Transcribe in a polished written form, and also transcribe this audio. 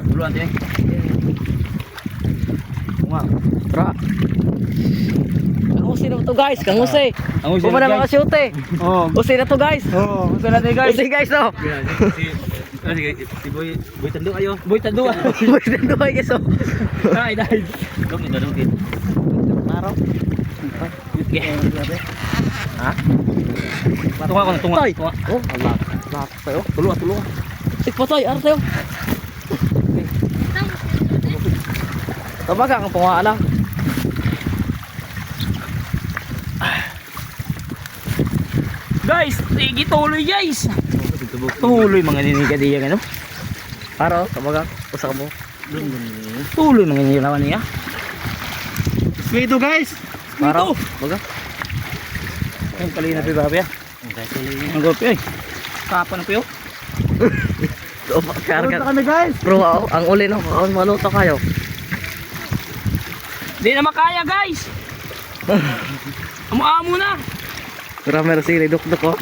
Duluan din. Bunga. Tra. Kangusi na to guys, kangusi. Kangusi Buma na, na mga guys. shoot Oh. Usi na to guys. Oh, gusto natin guys. Usi guys no. Si Boy Tando ayo. Boy Tando. Boy na duhay guys oh. Dai dai. Dong ito dong kin. Maro. Ha? Tunga ko tunga. Tay. Tunga. Oh, Allah. Lahat tayo. Tulo tulo. Tik pa tayo, ano tayo? Tabaga ang pangwala. Guys, sige tuloy guys. Tuloy mga ninigadiya ano. Paro, tabaga. Usa ka mo. Tuloy mga ninilawan niya. Dito guys. Paro, baga. Ang kalina pa babe. Ang gopi ay. Kapan pa yo. Karga. kami guys. Bro, ang uli no, maluto kayo. Di na makaya guys. Amo-amo na. Grabe na sila duk-duk oh.